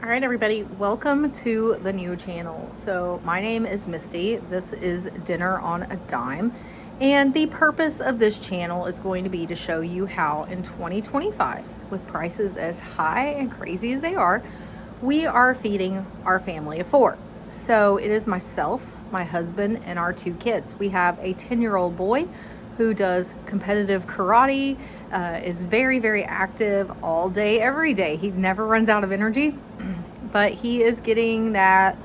All right, everybody, welcome to the new channel. So my name is Misty. This is Dinner on a Dime. And the purpose of this channel is going to be to show you how in 2025, with prices as high and crazy as they are, we are feeding our family of four. So it is myself, my husband, and our two kids. We have a 10-year-old boy who does competitive karate, is very, very active all day, every day. He never runs out of energy, but he is getting that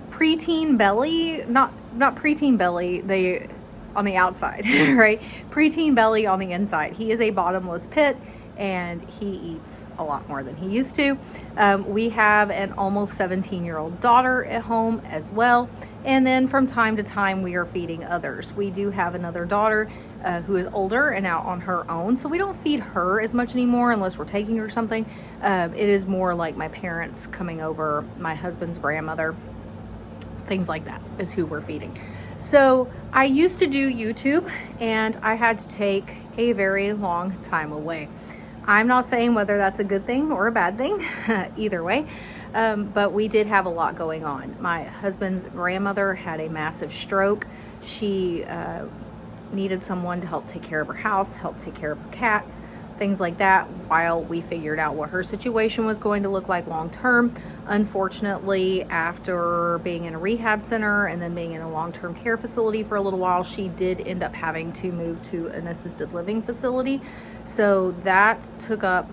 preteen belly, not preteen belly, they on the outside, right? Preteen belly on the inside. He is a bottomless pit and he eats a lot more than he used to. We have an almost 17-year-old daughter at home as well. And then from time to time, we are feeding others. We do have another daughter who is older and out on her own. So we don't feed her as much anymore unless we're taking her something. It is more like my parents coming over, my husband's grandmother, things like that is who we're feeding. So I used to do YouTube and I had to take a very long time away. I'm not saying whether that's a good thing or a bad thing, either way, but we did have a lot going on. My husband's grandmother had a massive stroke. She needed someone to help take care of her house, help take care of her cats, things like that, while we figured out what her situation was going to look like long term. Unfortunately, after being in a rehab center and then being in a long-term care facility for a little while, she did end up having to move to an assisted living facility. So that took up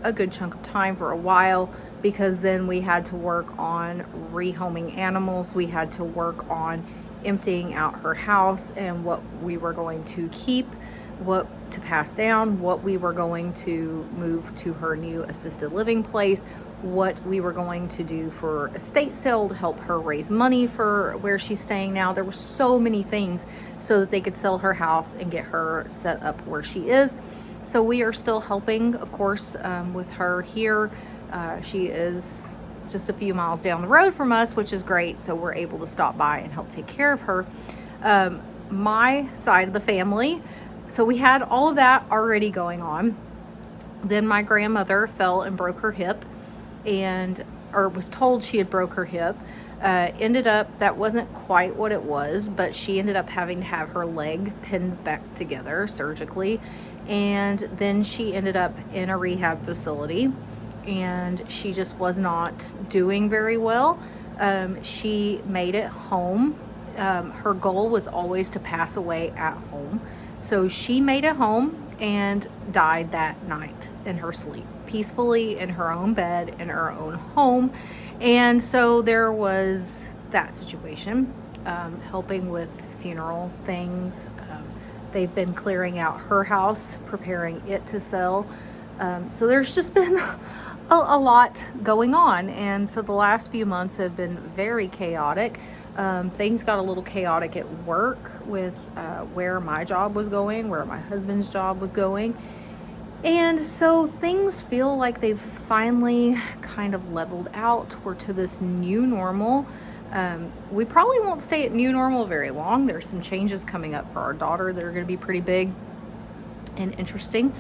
a good chunk of time for a while, because then we had to work on rehoming animals. We had to work on emptying out her house and what we were going to keep, what to pass down, what we were going to move to her new assisted living place, what we were going to do for estate sale to help her raise money for where she's staying now. There were so many things so that they could sell her house and get her set up where she is. So we are still helping, of course, with her here. She is just a few miles down the road from us, which is great. So we're able to stop by and help take care of her. My side of the family, so we had all of that already going on. Then my grandmother fell and broke her hip, or was told she had broke her hip. Ended up, that wasn't quite what it was, but she ended up having to have her leg pinned back together surgically. And then she ended up in a rehab facility and she just was not doing very well. She made it home. Her goal was always to pass away at home. So she made it home and died that night in her sleep, peacefully in her own bed, in her own home. And so there was that situation, helping with funeral things. They've been clearing out her house, preparing it to sell. So there's just been a lot going on. And so the last few months have been very chaotic. Things got a little chaotic at work with where my job was going, where my husband's job was going. And so things feel like they've finally kind of leveled out. We're to this new normal. We probably won't stay at new normal very long. There's some changes coming up for our daughter that are going to be pretty big and interesting.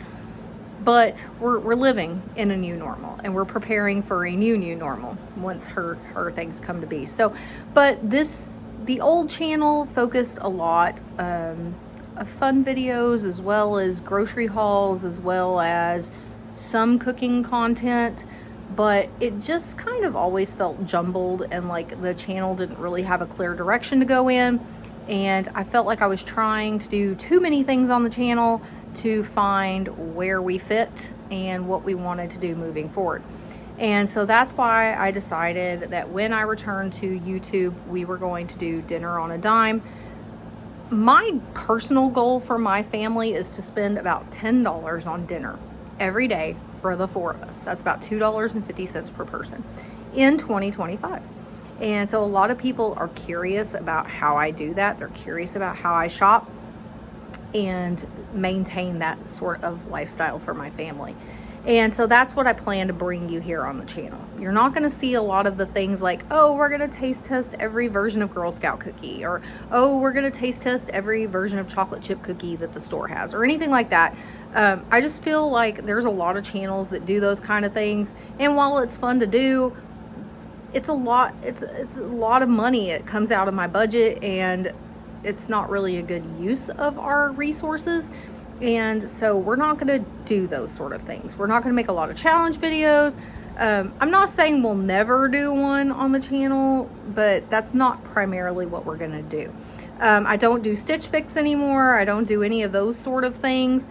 But we're living in a new normal and we're preparing for a new normal once her things come to be. So, but the old channel focused a lot of fun videos, as well as grocery hauls, as well as some cooking content, but it just kind of always felt jumbled and like the channel didn't really have a clear direction to go in. And I felt like I was trying to do too many things on the channel to find where we fit and what we wanted to do moving forward. And so that's why I decided that when I returned to YouTube, we were going to do Dinner on a Dime. My personal goal for my family is to spend about $10 on dinner every day for the four of us. That's about $2.50 per person in 2025. And so a lot of people are curious about how I do that. They're curious about how I shop and maintain that sort of lifestyle for my family. And so that's what I plan to bring you here on the channel. You're not going to see a lot of the things like, oh, we're going to taste test every version of Girl Scout cookie, or oh, we're going to taste test every version of chocolate chip cookie that the store has, or anything like that. I just feel like there's a lot of channels that do those kind of things, and while it's fun to do, it's a lot of money. It comes out of my budget, and it's not really a good use of our resources. And so we're not going to do those sort of things. We're not going to make a lot of challenge videos. I'm not saying we'll never do one on the channel, but that's not primarily what we're going to do. I don't do Stitch Fix anymore. I don't do any of those sort of things.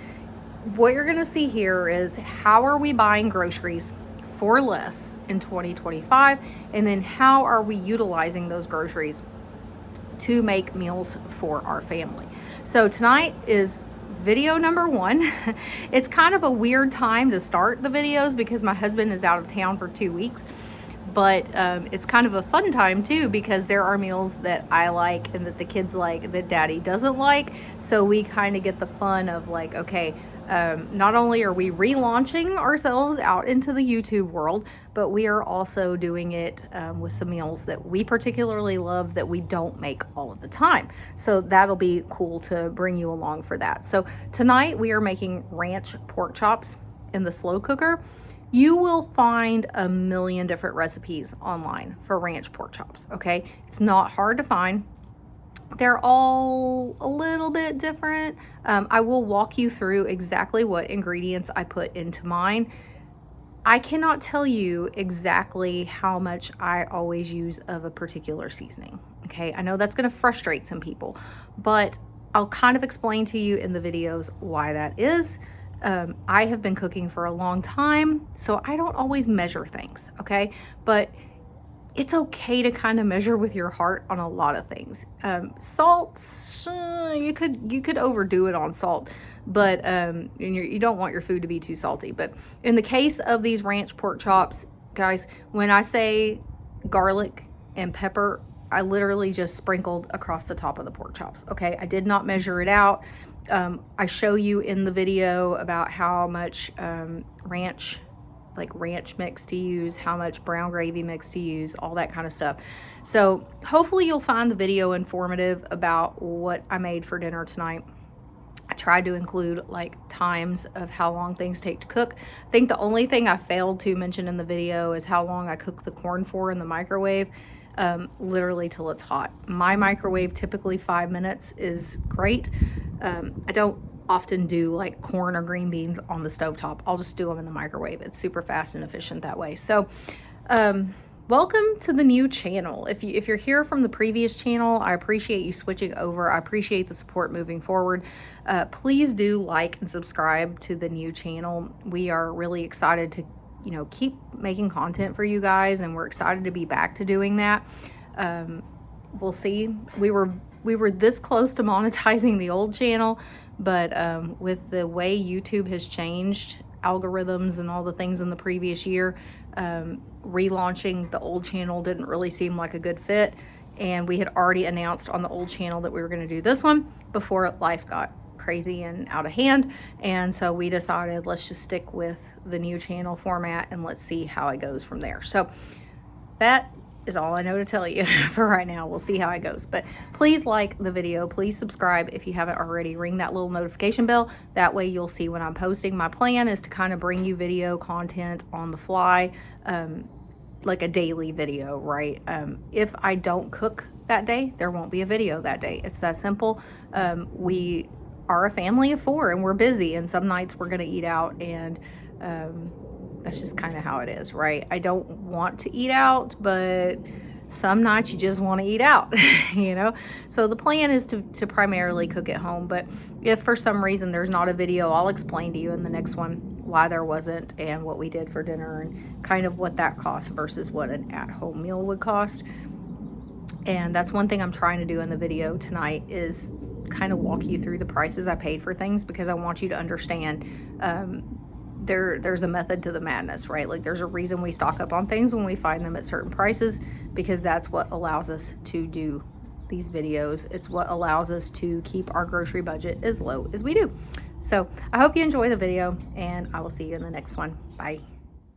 What you're going to see here is how are we buying groceries for less in 2025, and then how are we utilizing those groceries to make meals for our family. So tonight is video number 1. It's kind of a weird time to start the videos because my husband is out of town for 2 weeks, but it's kind of a fun time too because there are meals that I like and that the kids like that Daddy doesn't like. So we kind of get the fun of like, okay, not only are we relaunching ourselves out into the YouTube world, but we are also doing it with some meals that we particularly love that we don't make all of the time. So that'll be cool to bring you along for that. So tonight we are making ranch pork chops in the slow cooker. You will find a million different recipes online for ranch pork chops, okay? It's not hard to find. They're all a little bit different. I will walk you through exactly what ingredients I put into mine. I cannot tell you exactly how much I always use of a particular seasoning. Okay, I know that's going to frustrate some people, but I'll kind of explain to you in the videos why that is. I have been cooking for a long time, so I don't always measure things, okay? But it's okay to kind of measure with your heart on a lot of things. Salt, you could overdo it on salt, but you don't want your food to be too salty. But in the case of these ranch pork chops, guys, when I say garlic and pepper, I literally just sprinkled across the top of the pork chops. Okay, I did not measure it out. I show you in the video about how much ranch mix to use, how much brown gravy mix to use, all that kind of stuff. So hopefully you'll find the video informative about what I made for dinner tonight. I tried to include like times of how long things take to cook. I think the only thing I failed to mention in the video is how long I cook the corn for in the microwave, literally till it's hot. My microwave, typically 5 minutes is great. I don't often do like corn or green beans on the stovetop. I'll just do them in the microwave. It's super fast and efficient that way. So welcome to the new channel. If you're here from the previous channel, I appreciate you switching over. I appreciate the support moving forward. Please do like and subscribe to the new channel. We are really excited to keep making content for you guys, and we're excited to be back to doing that. We'll see. We were this close to monetizing the old channel, but with the way YouTube has changed algorithms and all the things in the previous year, relaunching the old channel didn't really seem like a good fit. And we had already announced on the old channel that we were going to do this one before life got crazy and out of hand. And so we decided, let's just stick with the new channel format and let's see how it goes from there. So that is all I know to tell you for right now. We'll see how it goes. But please like the video. Please subscribe if you haven't already. Ring that little notification bell. That way you'll see when I'm posting. My plan is to kind of bring you video content on the fly, like a daily video, right? If I don't cook that day, there won't be a video that day. It's that simple. We are a family of 4 and we're busy, and some nights we're going to eat out, and that's just kind of how it is, right? I don't want to eat out, but some nights you just want to eat out, So the plan is to primarily cook at home, but if for some reason there's not a video, I'll explain to you in the next one why there wasn't and what we did for dinner and kind of what that costs versus what an at-home meal would cost. And that's one thing I'm trying to do in the video tonight is kind of walk you through the prices I paid for things, because I want you to understand there's a method to the madness, right? Like there's a reason we stock up on things when we find them at certain prices, because that's what allows us to do these videos. It's what allows us to keep our grocery budget as low as we do. So I hope you enjoy the video, and I will see you in the next one. Bye.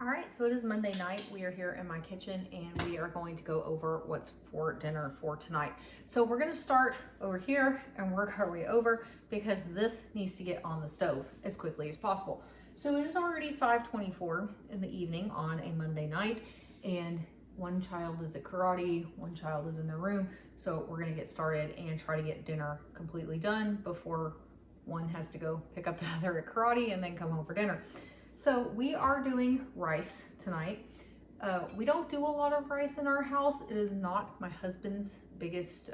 All right, so it is Monday night. We are here in my kitchen and we are going to go over what's for dinner for tonight. So we're gonna start over here and work our way over because this needs to get on the stove as quickly as possible. So it is already 5:24 in the evening on a Monday night, and one child is at karate, one child is in the room. So we're gonna get started and try to get dinner completely done before one has to go pick up the other at karate and then come home for dinner. So we are doing rice tonight. We don't do a lot of rice in our house. It is not my husband's biggest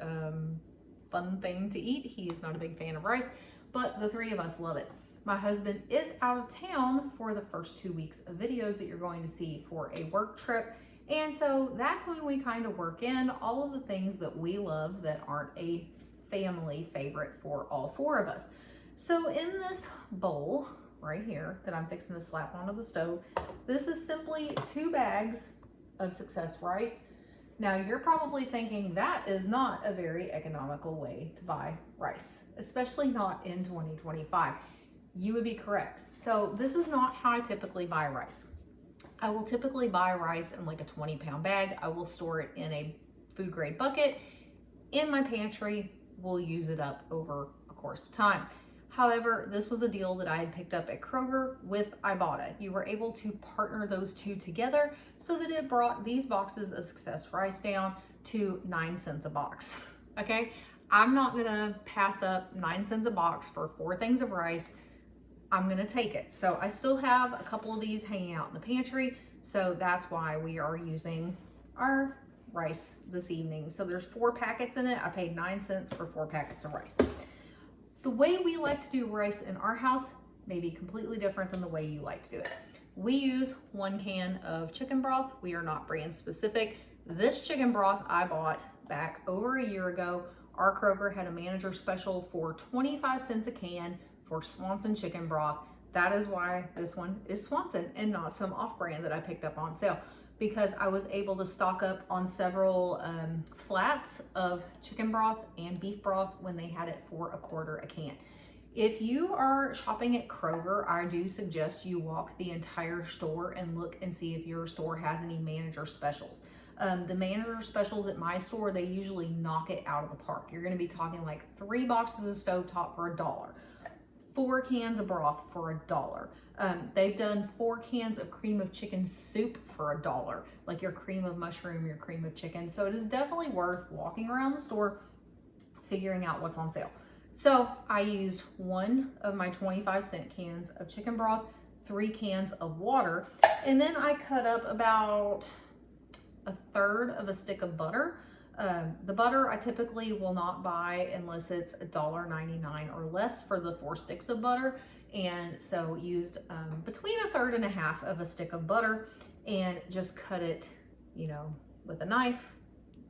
fun thing to eat. He is not a big fan of rice, but the three of us love it. My husband is out of town for the first 2 weeks of videos that you're going to see for a work trip. And so that's when we kind of work in all of the things that we love that aren't a family favorite for all four of us. So in this bowl right here that I'm fixing to slap onto the stove, this is simply 2 bags of Success rice. Now you're probably thinking that is not a very economical way to buy rice, especially not in 2025. You would be correct. So this is not how I typically buy rice. I will typically buy rice in like a 20-pound bag. I will store it in a food grade bucket. In my pantry, we'll use it up over a course of time. However, this was a deal that I had picked up at Kroger with Ibotta. You were able to partner those two together so that it brought these boxes of Success rice down to 9 cents a box. Okay, I'm not gonna pass up 9 cents a box for 4 things of rice. I'm gonna take it. So I still have a couple of these hanging out in the pantry. So that's why we are using our rice this evening. So there's 4 packets in it. I paid 9 cents for 4 packets of rice. The way we like to do rice in our house may be completely different than the way you like to do it. We use 1 can of chicken broth. We are not brand specific. This chicken broth I bought back over a year ago. Our Kroger had a manager special for 25 cents a can for Swanson chicken broth. That is why this one is Swanson and not some off-brand that I picked up on sale, because I was able to stock up on several flats of chicken broth and beef broth when they had it for $1/4 a can. If you are shopping at Kroger, I do suggest you walk the entire store and look and see if your store has any manager specials. The manager specials at my store, they usually knock it out of the park. You're gonna be talking like 3 boxes of stovetop for $1. 4 cans of broth for $1. They've done 4 cans of cream of chicken soup for $1, like your cream of mushroom, your cream of chicken. So it is definitely worth walking around the store, figuring out what's on sale. So I used 1 of my 25-cent cans of chicken broth, 3 cans of water, and then I cut up about 1/3 of a stick of butter. The butter I typically will not buy unless it's $1.99 or less for the 4 sticks of butter. And so used between 1/3 and 1/2 of a stick of butter and just cut it, you know, with a knife.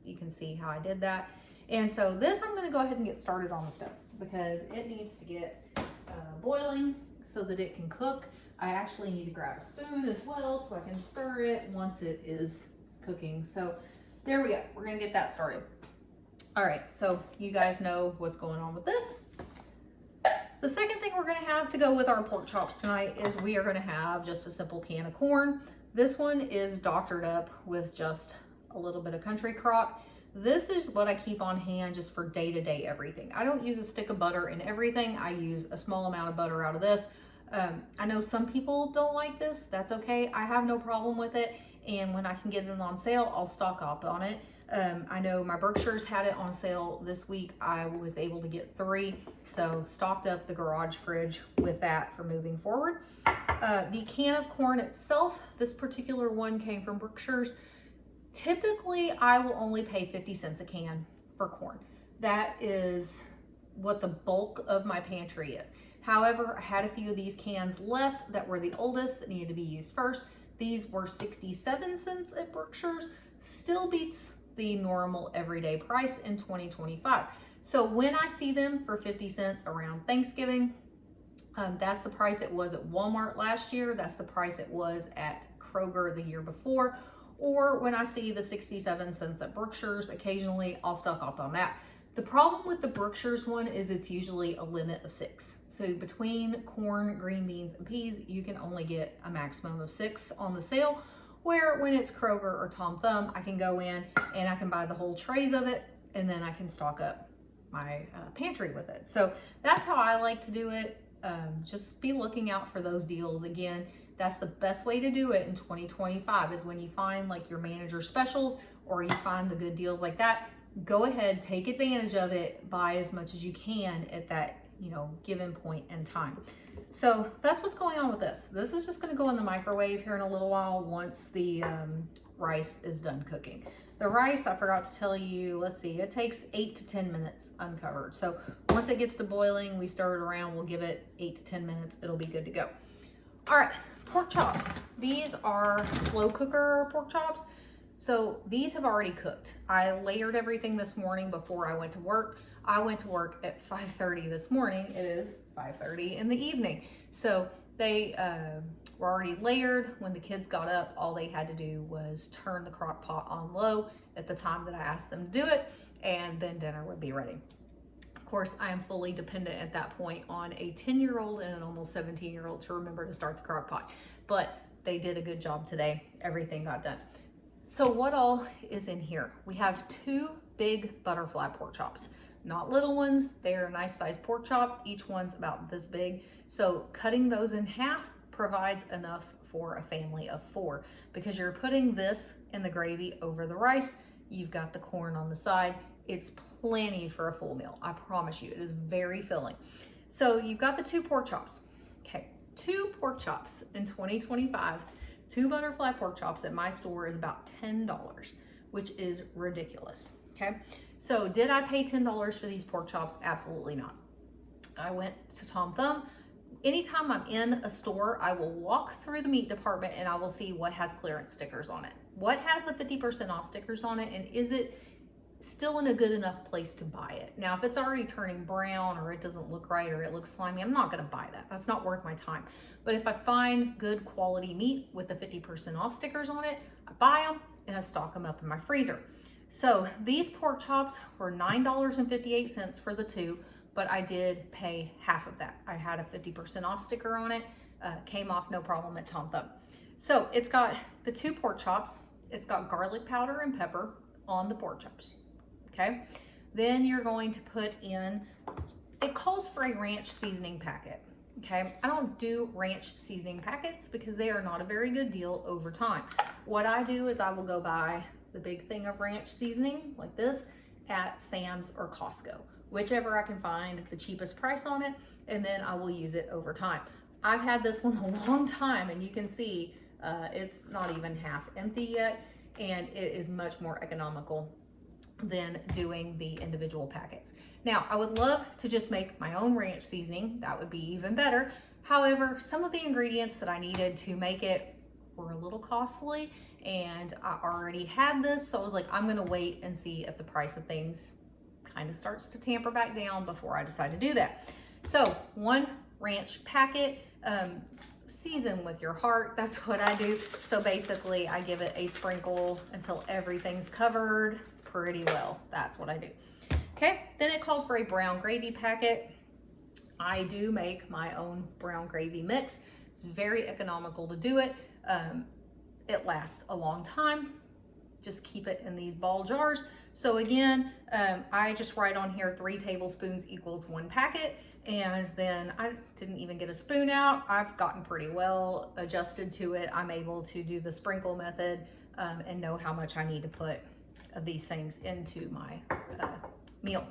You can see how I did that. And so this I'm gonna go ahead and get started on the stove because it needs to get boiling so that it can cook. I actually need to grab a spoon as well so I can stir it once it is cooking. So there we go. We're gonna get that started. All right, so you guys know what's going on with this. The second thing we're gonna have to go with our pork chops tonight is we are gonna have just a simple can of corn. This one is doctored up with just a little bit of country crock. This is what I keep on hand just for day-to-day everything. I don't use a stick of butter in everything. I use a small amount of butter out of this. I know some people don't like this. That's okay. I have no problem with it. And when I can get it on sale, I'll stock up on it. I know my Berkshires had it on sale this week. I was able to get 3, so stocked up the garage fridge with that for moving forward. The can of corn itself, this particular one came from Berkshires. Typically, I will only pay 50 cents a can for corn. That is what the bulk of my pantry is. However, I had a few of these cans left that were the oldest that needed to be used first. These were 67 cents at Berkshires, still beats the normal everyday price in 2025. So when I see them for 50 cents around Thanksgiving, that's the price it was at Walmart last year. That's the price it was at Kroger the year before. Or when I see the 67 cents at Berkshires, occasionally I'll stock up on that. The problem with the Brookshire's one is it's usually a limit of 6. So between corn, green beans, and peas, you can only get a maximum of 6 on the sale, where when it's Kroger or Tom Thumb, I can go in and I can buy the whole trays of it, and then I can stock up my pantry with it. So that's how I like to do it. Just be looking out for those deals. Again, that's the best way to do it in 2025 is when you find like your manager specials or you find the good deals like that, go ahead, take advantage of it, buy as much as you can at that, given point in time. So that's what's going on with this. This is just going to go in the microwave here in a little while once the rice is done cooking. The rice, I forgot to tell you, let's see, it takes 8 to 10 minutes uncovered. So once it gets to boiling, we stir it around, we'll give it 8 to 10 minutes, it'll be good to go. All right, pork chops. These are slow cooker pork chops. So these have already cooked. I layered everything this morning before I went to work. I went to work at 5:30 this morning. It is 5:30 in the evening. So they were already layered. When the kids got up, all they had to do was turn the crock pot on low at the time that I asked them to do it, and then dinner would be ready. Of course, I am fully dependent at that point on a 10-year-old and an almost 17-year-old to remember to start the crock pot. But they did a good job today. Everything got done. So what all is in here? We have 2 big butterfly pork chops. Not little ones, they're a nice sized pork chop. Each one's about this big. So cutting those in half provides enough for a family of 4 because you're putting this in the gravy over the rice. You've got the corn on the side. It's plenty for a full meal. I promise you, it is very filling. So you've got the 2 pork chops. Okay, 2 pork chops in 2025. 2 butterfly pork chops at my store is about $10, which is ridiculous. Okay, so did I pay $10 for these pork chops? Absolutely not. I went to Tom Thumb. Anytime I'm in a store, I will walk through the meat department and I will see what has clearance stickers on it. What has the 50% off stickers on it, and is it still in a good enough place to buy it? Now, if it's already turning brown or it doesn't look right or it looks slimy, I'm not gonna buy that. That's not worth my time. But if I find good quality meat with the 50% off stickers on it, I buy them and I stock them up in my freezer. So these pork chops were $9.58 for the 2, but I did pay half of that. I had a 50% off sticker on it, came off no problem at Tom Thumb. So it's got the 2 pork chops, it's got garlic powder and pepper on the pork chops, okay? Then you're going to put in, it calls for a ranch seasoning packet, okay? I don't do ranch seasoning packets because they are not a very good deal over time. What I do is I will go buy the big thing of ranch seasoning like this at Sam's or Costco, whichever I can find the cheapest price on it, and then I will use it over time. I've had this one a long time, and you can see it's not even half empty yet, and it is much more economical than doing the individual packets. Now, I would love to just make my own ranch seasoning. That would be even better. However, some of the ingredients that I needed to make it were a little costly, and I already had this, so I was like, I'm gonna wait and see if the price of things kind of starts to tamper back down before I decide to do that. So 1 ranch packet, season with your heart, that's what I do. So basically I give it a sprinkle until everything's covered pretty well. That's what I do. Okay, then it called for a brown gravy packet. I do make my own brown gravy mix. It's very economical to do it. It lasts a long time. Just keep it in these ball jars. So again, I just write on here 3 tablespoons equals 1 packet. And then I didn't even get a spoon out. I've gotten pretty well adjusted to it. I'm able to do the sprinkle method and know how much I need to put of these things into my meal.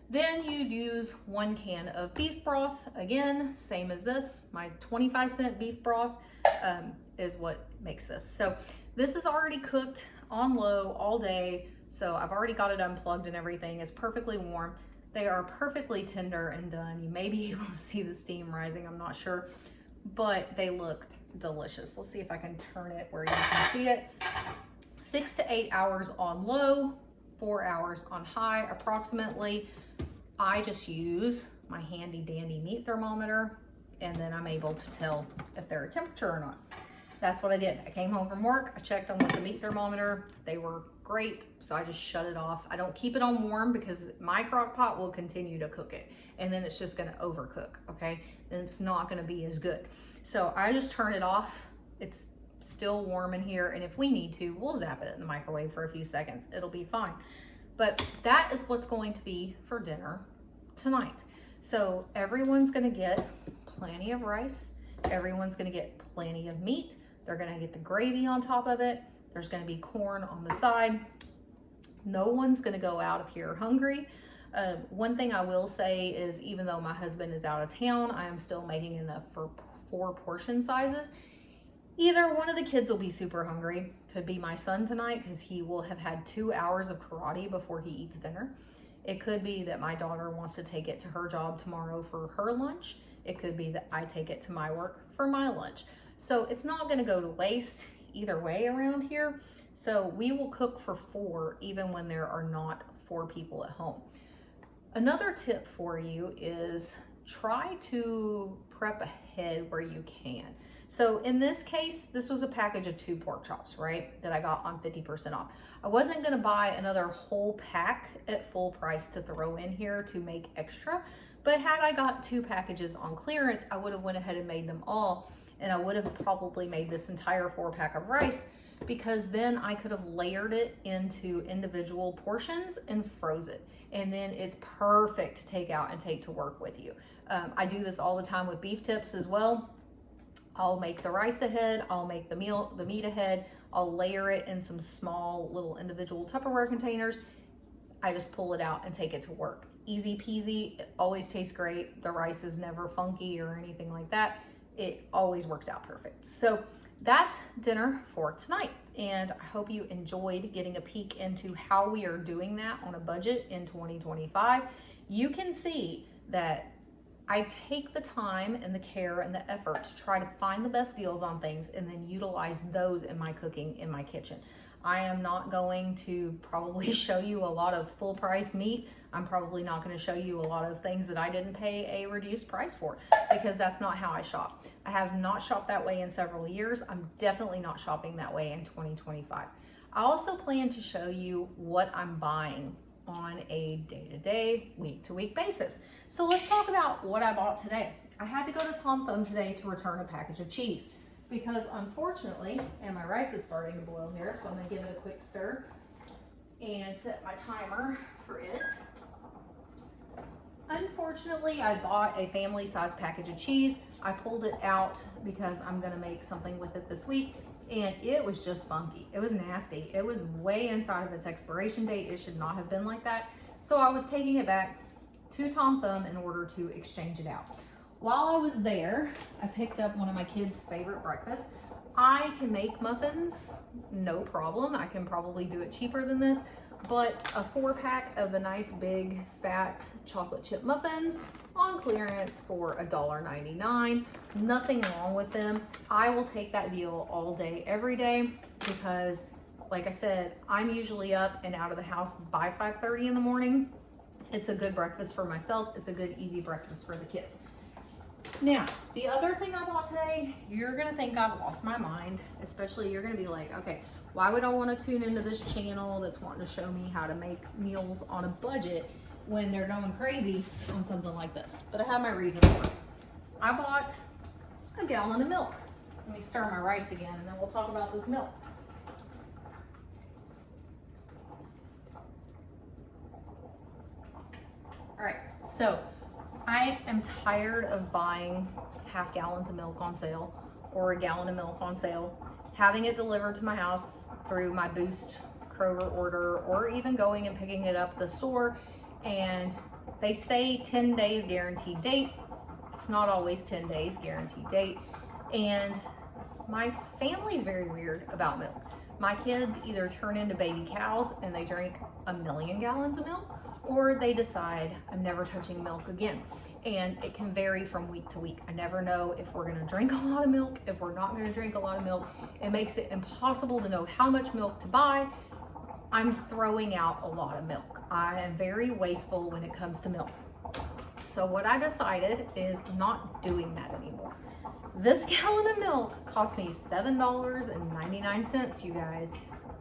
Then you'd use 1 can of beef broth. Again, same as this, my 25-cent beef broth is what makes this. So this is already cooked on low all day. So I've already got it unplugged and everything. It's perfectly warm. They are perfectly tender and done. You may be able to see the steam rising, I'm not sure, but they look delicious. Let's see if I can turn it where you can see it. 6 to 8 hours on low, 4 hours on high approximately. I just use my handy dandy meat thermometer, and then I'm able to tell if they're a temperature or not. that's what I did. I came home from work, I checked on with the meat thermometer. They were great, so I just shut it off. I don't keep it on warm because my crock pot will continue to cook it, and then it's just gonna overcook, okay? Then it's not gonna be as good. So I just turn it off. It's still warm in here, and if we need to, we'll zap it in the microwave for a few seconds. It'll be fine. But that is what's going to be for dinner tonight. So everyone's gonna get plenty of rice. Everyone's gonna get plenty of meat. They're gonna get the gravy on top of it. There's gonna be corn on the side. No one's gonna go out of here hungry. One thing I will say is, even though my husband is out of town, I am still making enough for 4 portion sizes. Either one of the kids will be super hungry. Could be my son tonight because he will have had 2 hours of karate before he eats dinner. It could be that my daughter wants to take it to her job tomorrow for her lunch. It could be that I take it to my work for my lunch. So it's not gonna go to waste either way around here. So we will cook for 4 even when there are not 4 people at home. Another tip for you is try to prep ahead where you can. So in this case, this was a package of 2 pork chops, right? That I got on 50% off. I wasn't gonna buy another whole pack at full price to throw in here to make extra, but had I got 2 packages on clearance, I would have went ahead and made them all, and I would have probably made this entire 4-pack of rice, because then I could have layered it into individual portions and froze it. And then it's perfect to take out and take to work with you. I do this all the time with beef tips as well. I'll make the rice ahead, I'll make the meat ahead, I'll layer it in some small little individual Tupperware containers. I just pull it out and take it to work. Easy peasy, it always tastes great. The rice is never funky or anything like that. It always works out perfect. So that's dinner for tonight. And I hope you enjoyed getting a peek into how we are doing that on a budget in 2025. You can see that I take the time and the care and the effort to try to find the best deals on things and then utilize those in my cooking in my kitchen. I am not going to probably show you a lot of full price meat. I'm probably not going to show you a lot of things that I didn't pay a reduced price for, because that's not how I shop. I have not shopped that way in several years. I'm definitely not shopping that way in 2025. I also plan to show you what I'm buying on a day-to-day, week-to-week basis. So let's talk about what I bought today. I had to go to Tom Thumb today to return a package of cheese, because unfortunately, and my rice is starting to boil here, so I'm gonna give it a quick stir and set my timer for it. Unfortunately, I bought a family size package of cheese. I pulled it out because I'm gonna make something with it this week, and it was just funky. It was nasty. It was way inside of its expiration date. It should not have been like that. So I was taking it back to Tom Thumb in order to exchange it out. While I was there, I picked up one of my kids' favorite breakfasts. I can make muffins, no problem. I can probably do it cheaper than this, but a 4-pack of the nice big fat chocolate chip muffins on clearance for $1.99. Nothing wrong with them. I will take that deal all day, every day, because like I said, I'm usually up and out of the house by 5:30 in the morning. It's a good breakfast for myself. It's a good, easy breakfast for the kids. Now, the other thing I bought today, you're gonna think I've lost my mind, especially you're gonna be like, okay, why would I wanna tune into this channel that's wanting to show me how to make meals on a budget when they're going crazy on something like this? But I have my reason for it. I bought a gallon of milk. Let me stir my rice again and then we'll talk about this milk. All right, so I am tired of buying half gallons of milk on sale or a gallon of milk on sale, having it delivered to my house through my Boost Kroger order, or even going and picking it up at the store, and they say 10 days guaranteed date. It's not always 10 days guaranteed date. And my family's very weird about milk. My kids either turn into baby cows and they drink 1,000,000 gallons of milk, or they decide I'm never touching milk again. And it can vary from week to week. I never know if we're gonna drink a lot of milk, if we're not gonna drink a lot of milk. It makes it impossible to know how much milk to buy. I'm throwing out a lot of milk. I am very wasteful when it comes to milk. So what I decided is not doing that anymore. This gallon of milk cost me $7.99, you guys.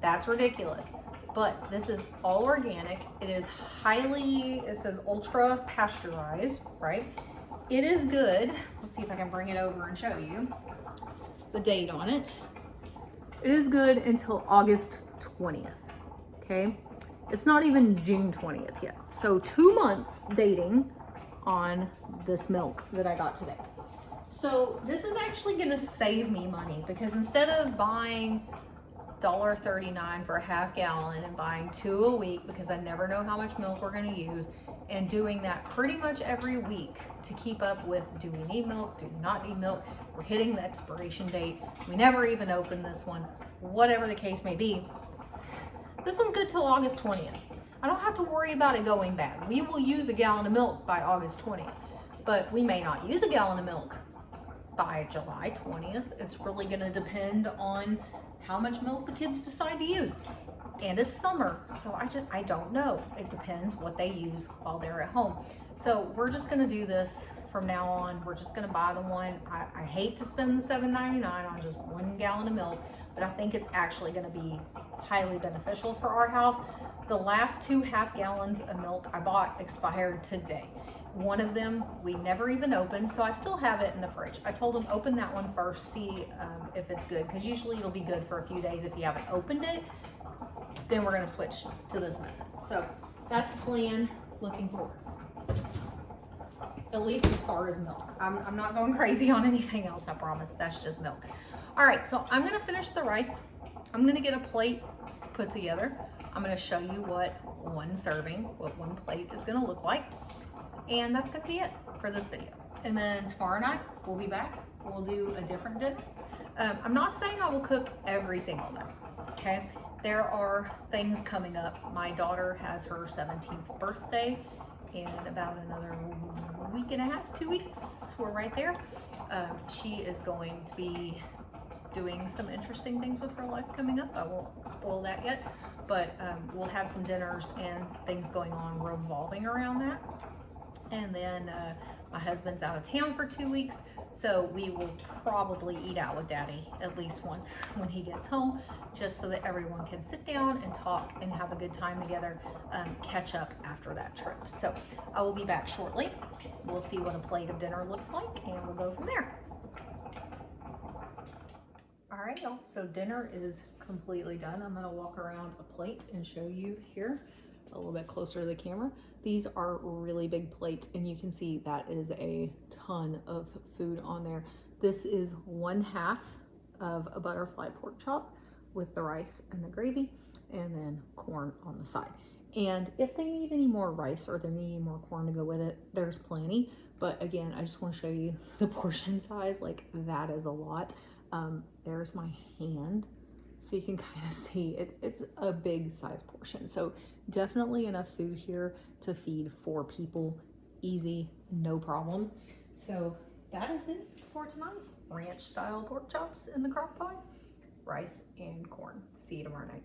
That's ridiculous. But this is all organic. It is highly, it says ultra pasteurized, right? It is good. Let's see if I can bring it over and show you the date on it. It is good until August 20th, okay? It's not even June 20th yet. So 2 months dating on this milk that I got today. So this is actually gonna save me money because instead of buying $1.39 for a half gallon and buying 2 a week because I never know how much milk we're gonna use, and doing that pretty much every week to keep up with, do we need milk, do we not need milk, we're hitting the expiration date, we never even opened this one, whatever the case may be, this one's good till August 20th. I don't have to worry about it going bad. We will use a gallon of milk by August 20th, but we may not use a gallon of milk by July 20th. It's really gonna depend on how much milk the kids decide to use. And it's summer, so I don't know. It depends what they use while they're at home. So we're just gonna do this from now on. We're just gonna buy the one. I hate to spend the $7.99 on just 1 gallon of milk, but I think it's actually gonna be highly beneficial for our house. The last 2 half gallons of milk I bought expired today. One of them we never even opened, so I still have it in the fridge. I told them open that one first, see if it's good, because usually it'll be good for a few days if you haven't opened it. Then we're gonna switch to this method. So that's the plan looking forward. At least as far as milk. I'm not going crazy on anything else, I promise. That's just milk. All right, so I'm gonna finish the rice. I'm gonna get a plate put together. I'm gonna show you what one serving, what one plate is gonna look like. And that's gonna be it for this video. And then tomorrow night, we'll be back. We'll do a different dinner. I'm not saying I will cook every single night, okay? There are things coming up. My daughter has her 17th birthday in about another week and a half, 2 weeks. We're right there. She is going to be doing some interesting things with her life coming up. I won't spoil that yet, but we'll have some dinners and things going on revolving around that. And then my husband's out of town for 2 weeks, so we will probably eat out with Daddy at least once when he gets home, just so that everyone can sit down and talk and have a good time together, catch up after that trip. So I will be back shortly. We'll see what a plate of dinner looks like, and we'll go from there. All right, y'all, so dinner is completely done. I'm gonna walk around a plate and show you here a little bit closer to the camera. These are really big plates, and you can see that is a ton of food on there. This is 1/2 of a butterfly pork chop with the rice and the gravy, and then corn on the side. And if they need any more rice or they need more corn to go with it, there's plenty. But again, I just want to show you the portion size. Like, that is a lot. There's my hand, so you can kind of see it's a big size portion. So definitely enough food here to feed 4 people, easy, no problem. So that is it for tonight. Ranch style pork chops in the crock pot, rice and corn. See you tomorrow night.